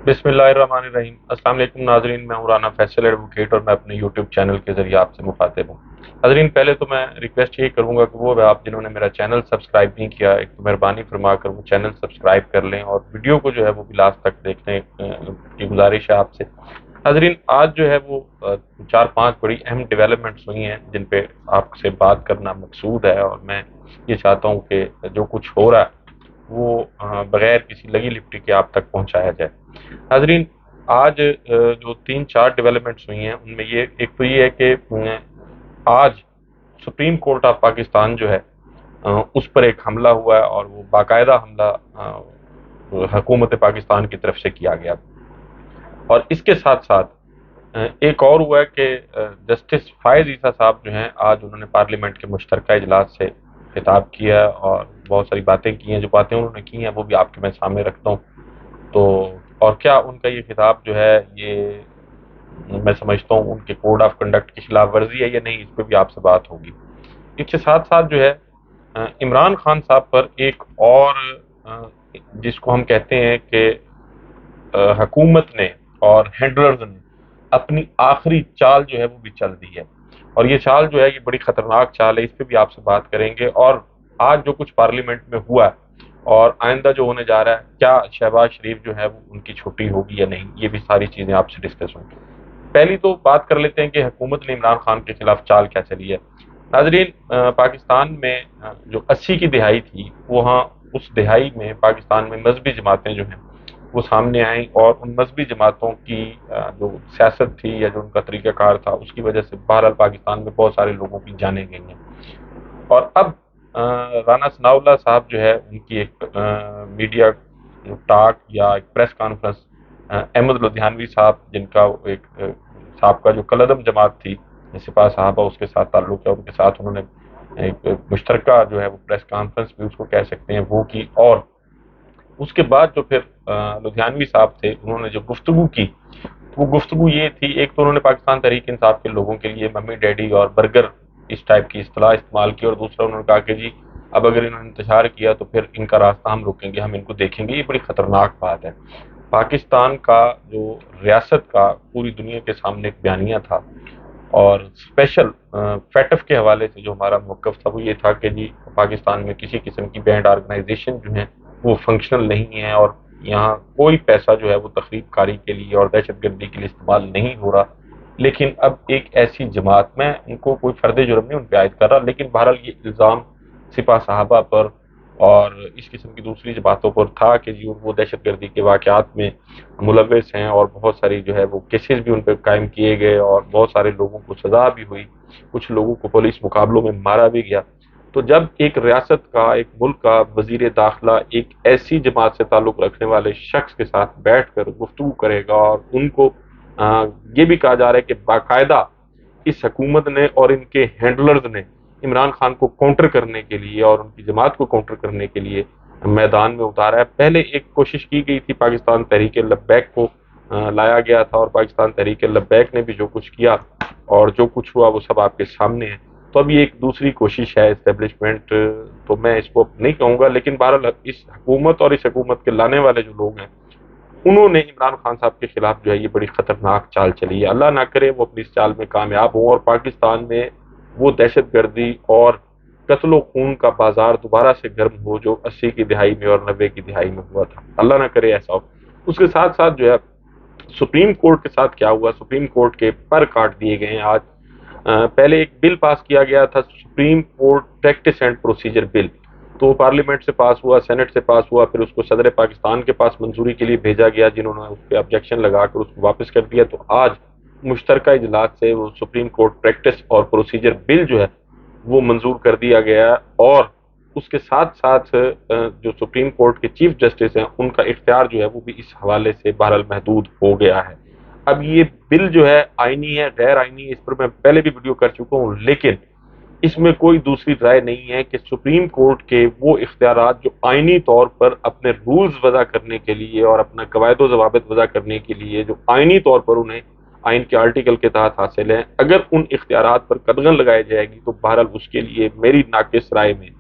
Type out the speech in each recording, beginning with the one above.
بسم اللہ الرحمن الرحیم۔ السلام علیکم ناظرین، میں ہوں رانا فیصل ایڈوکیٹ اور میں اپنے یوٹیوب چینل کے ذریعے آپ سے مخاطب ہوں۔ ناظرین، پہلے تو میں ریکویسٹ یہی کروں گا کہ وہ آپ جنہوں نے میرا چینل سبسکرائب نہیں کیا، ایک تو مہربانی فرما کر وہ چینل سبسکرائب کر لیں اور ویڈیو کو جو ہے وہ بھی لاسٹ تک دیکھنے کی گزارش ہے آپ سے۔ ناظرین، آج جو ہے وہ 4-5 بڑی اہم ڈیولپمنٹس ہوئی ہیں جن پہ آپ سے بات کرنا مقصود ہے، اور میں یہ چاہتا ہوں کہ جو کچھ ہو رہا ہے وہ بغیر کسی لگی لپٹی کے آپ تک پہنچایا جائے۔ ناظرین، آج جو 3-4 ڈیولپمنٹس ہوئی ہیں ان میں ایک تو یہ ہے کہ آج سپریم کورٹ آف پاکستان جو ہے اس پر ایک حملہ ہوا ہے، اور وہ باقاعدہ حملہ حکومت پاکستان کی طرف سے کیا گیا، اور اس کے ساتھ ساتھ ایک اور ہوا ہے کہ جسٹس فائز عیسیٰ صاحب جو ہیں آج انہوں نے پارلیمنٹ کے مشترکہ اجلاس سے خطاب کیا اور بہت ساری باتیں کی ہیں۔ جو باتیں انہوں نے کی ہیں وہ بھی آپ کے میں سامنے رکھتا ہوں۔ تو اور کیا ان کا یہ خطاب جو ہے یہ میں سمجھتا ہوں ان کے کوڈ آف کنڈکٹ کی خلاف ورزی ہے یا نہیں، اس پہ بھی آپ سے بات ہوگی۔ اس کے ساتھ ساتھ جو ہے عمران خان صاحب پر ایک اور جس کو ہم کہتے ہیں کہ حکومت نے اور ہینڈلرز نے اپنی آخری چال جو ہے وہ بھی چل دی ہے، اور یہ چال جو ہے یہ بڑی خطرناک چال ہے، اس پہ بھی آپ سے بات کریں گے۔ اور آج جو کچھ پارلیمنٹ میں ہوا ہے اور آئندہ جو ہونے جا رہا ہے، کیا شہباز شریف جو ہے وہ ان کی چھٹی ہوگی یا نہیں، یہ بھی ساری چیزیں آپ سے ڈسکس ہوں گی۔ پہلی تو بات کر لیتے ہیں کہ حکومت نے عمران خان کے خلاف چال کیا چلی ہے۔ ناظرین، پاکستان میں جو 80 کی دہائی تھی، وہاں اس دہائی میں پاکستان میں مذہبی جماعتیں جو ہیں وہ سامنے آئیں، اور ان مذہبی جماعتوں کی جو سیاست تھی یا جو ان کا طریقہ کار تھا اس کی وجہ سے بہرحال پاکستان میں بہت سارے لوگوں کی جانیں گئی ہیں۔ اور اب رانا ثناء اللہ صاحب جو ہے ان کی ایک میڈیا ٹاک یا ایک پریس کانفرنس، احمد لدھیانوی صاحب جن کا ایک صاحب کا جو کلعدم جماعت تھی سپاہ صحابہ اس کے ساتھ تعلق ہے، ان کے ساتھ انہوں نے ایک مشترکہ جو ہے وہ پریس کانفرنس بھی اس کو کہہ سکتے ہیں وہ کی، اور اس کے بعد جو پھر لدھیانوی صاحب تھے انہوں نے جو گفتگو کی وہ گفتگو یہ تھی، ایک تو انہوں نے پاکستان تحریک انصاف کے لوگوں کے لیے ممی ڈیڈی اور برگر اس ٹائپ کی اصطلاح استعمال کی، اور دوسرا انہوں نے کہا کہ جی اب اگر انہوں نے انتشار کیا تو پھر ان کا راستہ ہم روکیں گے، ہم ان کو دیکھیں گے۔ یہ بڑی خطرناک بات ہے۔ پاکستان کا جو ریاست کا پوری دنیا کے سامنے ایک بیانیہ تھا، اور اسپیشل فیٹف کے حوالے سے جو ہمارا موقف تھا وہ یہ تھا کہ جی پاکستان میں کسی قسم کی بینڈ آرگنائزیشن جو ہیں وہ فنکشنل نہیں ہیں، اور یہاں کوئی پیسہ جو ہے وہ تخریب کاری کے لیے اور دہشت گردی کے لیے استعمال نہیں ہو رہا۔ لیکن اب ایک ایسی جماعت، میں ان کو کوئی فرد جرم نہیں ان پہ عائد کر رہا، لیکن بہرحال یہ الزام سپاہ صحابہ پر اور اس قسم کی دوسری باتوں پر تھا کہ جی وہ دہشت گردی کے واقعات میں ملوث ہیں، اور بہت ساری جو ہے وہ کیسز بھی ان پہ قائم کیے گئے اور بہت سارے لوگوں کو سزا بھی ہوئی، کچھ لوگوں کو پولیس مقابلوں میں مارا بھی گیا۔ تو جب ایک ریاست کا، ایک ملک کا وزیر داخلہ ایک ایسی جماعت سے تعلق رکھنے والے شخص کے ساتھ بیٹھ کر گفتگو کرے گا، اور ان کو یہ بھی کہا جا رہا ہے کہ باقاعدہ اس حکومت نے اور ان کے ہینڈلرز نے عمران خان کو کاؤنٹر کرنے کے لیے اور ان کی جماعت کو کاؤنٹر کرنے کے لیے میدان میں اتارا ہے۔ پہلے ایک کوشش کی گئی تھی، پاکستان تحریک لبیک کو لایا گیا تھا، اور پاکستان تحریک لبیک نے بھی جو کچھ کیا اور جو کچھ ہوا وہ سب آپ کے سامنے ہے۔ تو اب یہ ایک دوسری کوشش ہے اسٹیبلشمنٹ، تو میں اس کو نہیں کہوں گا، لیکن بہرحال اس حکومت اور اس حکومت کے لانے والے جو لوگ ہیں انہوں نے عمران خان صاحب کے خلاف جو ہے یہ بڑی خطرناک چال چلی ہے۔ اللہ نہ کرے وہ اپنی اس چال میں کامیاب ہوں اور پاکستان میں وہ دہشت گردی اور قتل و خون کا بازار دوبارہ سے گرم ہو جو 80 کی دہائی میں اور 90 کی دہائی میں ہوا تھا۔ اللہ نہ کرے ایسا ہو۔ اس کے ساتھ ساتھ جو ہے سپریم کورٹ کے ساتھ کیا ہوا، سپریم کورٹ کے پر کاٹ دیے گئے ہیں آج۔ پہلے ایک بل پاس کیا گیا تھا، supreme court practice and procedure bill, تو پارلیمنٹ سے پاس ہوا، سینٹ سے پاس ہوا، پھر اس کو صدر پاکستان کے پاس منظوری کے لیے بھیجا گیا، جنہوں نے اس پہ آبجیکشن لگا کر اس کو واپس کر دیا۔ تو آج مشترکہ اجلاس سے وہ سپریم کورٹ پریکٹس اور پروسیجر بل جو ہے وہ منظور کر دیا گیا، اور اس کے ساتھ ساتھ جو سپریم کورٹ کے چیف جسٹس ہیں ان کا اختیار جو ہے وہ بھی اس حوالے سے بہرحال محدود ہو گیا ہے۔ اب یہ بل جو ہے آئینی ہے غیر آئینی، اس پر میں پہلے بھی ویڈیو کر چکا ہوں، لیکن اس میں کوئی دوسری رائے نہیں ہے کہ سپریم کورٹ کے وہ اختیارات جو آئینی طور پر اپنے رولز وضع کرنے کے لیے اور اپنا قواعد و ضوابط وضع کرنے کے لیے جو آئینی طور پر انہیں آئین کے آرٹیکل کے تحت حاصل ہیں، اگر ان اختیارات پر قدغن لگائی جائے گی تو بہرحال اس کے لیے میری ناقص رائے میں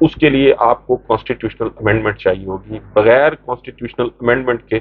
اس کے لیے آپ کو کانسٹیٹیوشنل امینڈمنٹ چاہیے ہوگی۔ بغیر کانسٹیٹیوشنل امینڈمنٹ کے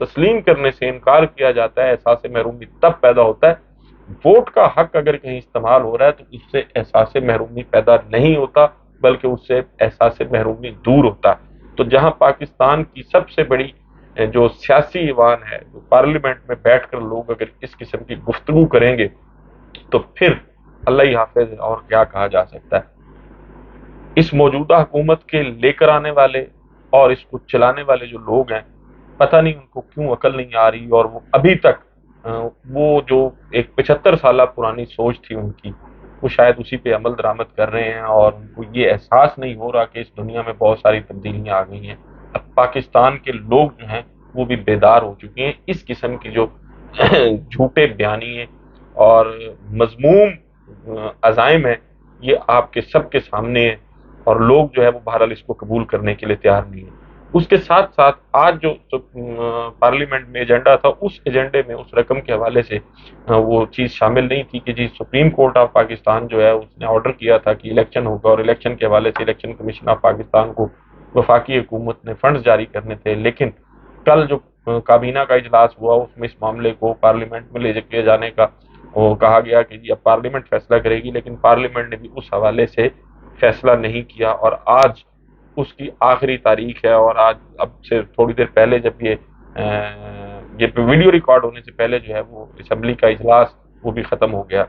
تسلیم کرنے سے انکار کیا جاتا ہے، احساس محرومی تب پیدا ہوتا ہے۔ ووٹ کا حق اگر کہیں استعمال ہو رہا ہے تو اس سے احساس محرومی پیدا نہیں ہوتا، بلکہ اس سے احساس محرومی دور ہوتا ہے۔ تو جہاں پاکستان کی سب سے بڑی جو سیاسی ایوان ہے، جو پارلیمنٹ میں بیٹھ کر لوگ اگر اس قسم کی گفتگو کریں گے تو پھر اللہ ہی حافظ اور کیا کہا جا سکتا ہے۔ اس موجودہ حکومت کے لے کر آنے والے اور اس کو چلانے والے جو لوگ ہیں، پتہ نہیں ان کو کیوں عقل نہیں آ رہی، اور وہ ابھی تک وہ جو ایک 75 سالہ پرانی سوچ تھی ان کی، وہ شاید اسی پہ عمل درآمد کر رہے ہیں، اور ان کو یہ احساس نہیں ہو رہا کہ اس دنیا میں بہت ساری تبدیلیاں آ گئی ہیں۔ اب پاکستان کے لوگ جو ہیں وہ بھی بیدار ہو چکے ہیں۔ اس قسم کی جو جھوٹے بیانیے اور مذموم عزائم ہیں، یہ آپ کے سب کے سامنے ہیں، اور لوگ جو ہے وہ بہرحال اس کو قبول کرنے کے لیے تیار نہیں ہیں۔ اس کے ساتھ ساتھ آج جو پارلیمنٹ میں ایجنڈا تھا، اس ایجنڈے میں اس رقم کے حوالے سے وہ چیز شامل نہیں تھی کہ جی سپریم کورٹ آف پاکستان جو ہے اس نے آرڈر کیا تھا کہ الیکشن ہوگا، اور الیکشن کے حوالے سے الیکشن کمیشن آف پاکستان کو وفاقی حکومت نے فنڈز جاری کرنے تھے۔ لیکن کل جو کابینہ کا اجلاس ہوا اس میں اس معاملے کو پارلیمنٹ میں لے کے جانے کا وہ کہا گیا کہ جی اب پارلیمنٹ فیصلہ کرے گی، لیکن پارلیمنٹ نے بھی اس حوالے سے فیصلہ نہیں کیا، اور آج اس کی آخری تاریخ ہے۔ اور آج اب سے تھوڑی دیر پہلے جب یہ ویڈیو ریکارڈ ہونے سے پہلے جو ہے وہ اسمبلی کا اجلاس وہ بھی ختم ہو گیا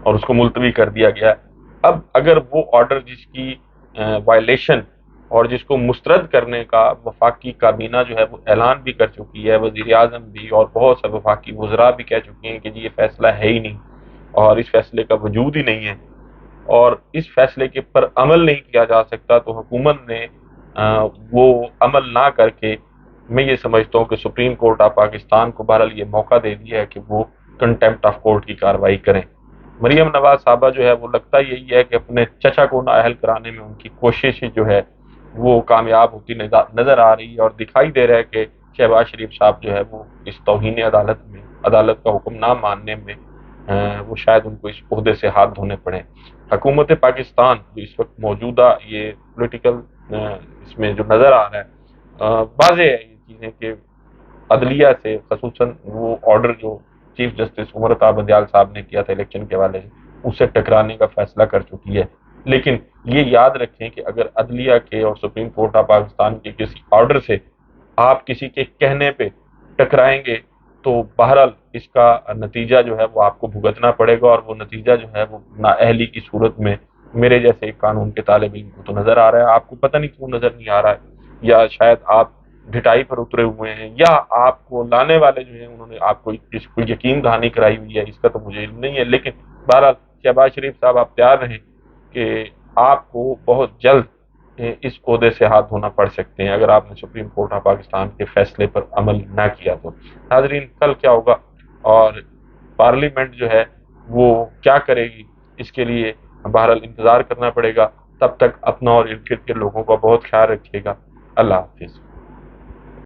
اور اس کو ملتوی کر دیا گیا۔ اب اگر وہ آرڈر جس کی وائلیشن اور جس کو مسترد کرنے کا وفاقی کابینہ جو ہے وہ اعلان بھی کر چکی ہے، وزیر اعظم بھی اور بہت سے وفاقی وزراء بھی کہہ چکے ہیں کہ جی یہ فیصلہ ہے ہی نہیں اور اس فیصلے کا وجود ہی نہیں ہے، اور اس فیصلے کے پر عمل نہیں کیا جا سکتا، تو حکومت نے وہ عمل نہ کر کے میں یہ سمجھتا ہوں کہ سپریم کورٹ آف پاکستان کو بہرحال یہ موقع دے دیا ہے کہ وہ کنٹیمپٹ آف کورٹ کی کارروائی کریں۔ مریم نواز صاحبہ جو ہے وہ لگتا یہی ہے کہ اپنے چچا کو نااہل کرانے میں ان کی کوشش جو ہے وہ کامیاب ہوتی نظر آ رہی ہے، اور دکھائی دے رہا ہے کہ شہباز شریف صاحب جو ہے وہ اس توہین عدالت میں عدالت کا حکم نہ ماننے میں وہ شاید ان کو اس عہدے سے ہاتھ دھونے پڑے۔ حکومت پاکستان جو اس وقت موجودہ یہ پولیٹیکل اس میں جو نظر آ رہا ہے، واضح ہے یہ چیزیں کہ عدلیہ سے خصوصاً وہ آرڈر جو چیف جسٹس عمر عطا بندیال صاحب نے کیا تھا الیکشن کے حوالے سے، اسے ٹکرانے کا فیصلہ کر چکی ہے۔ لیکن یہ یاد رکھیں کہ اگر عدلیہ کے اور سپریم کورٹ آف پاکستان کے کسی آرڈر سے آپ کسی کے کہنے پہ ٹکرائیں گے تو بہرحال اس کا نتیجہ جو ہے وہ آپ کو بھگتنا پڑے گا، اور وہ نتیجہ جو ہے وہ نااہلی کی صورت میں میرے جیسے ایک قانون کے طالب علم کو تو نظر آ رہا ہے، آپ کو پتہ نہیں کیوں نظر نہیں آ رہا ہے، یا شاید آپ ڈٹائی پر اترے ہوئے ہیں، یا آپ کو لانے والے جو ہیں انہوں نے آپ کو اس کو یقین دہانی کرائی ہوئی ہے، اس کا تو مجھے علم نہیں ہے۔ لیکن بہرحال شہباز شریف صاحب آپ تیار رہیں کہ آپ کو بہت جلد اس عہدے سے ہاتھ دھونا پڑ سکتے ہیں اگر آپ نے سپریم کورٹ آف پاکستان کے فیصلے پر عمل نہ کیا تو۔ ناظرین، کل کیا ہوگا اور پارلیمنٹ جو ہے وہ کیا کرے گی، اس کے لیے بہرحال انتظار کرنا پڑے گا۔ تب تک اپنا اور ارد گرد کے لوگوں کا بہت خیال رکھیے گا۔ اللہ حافظ۔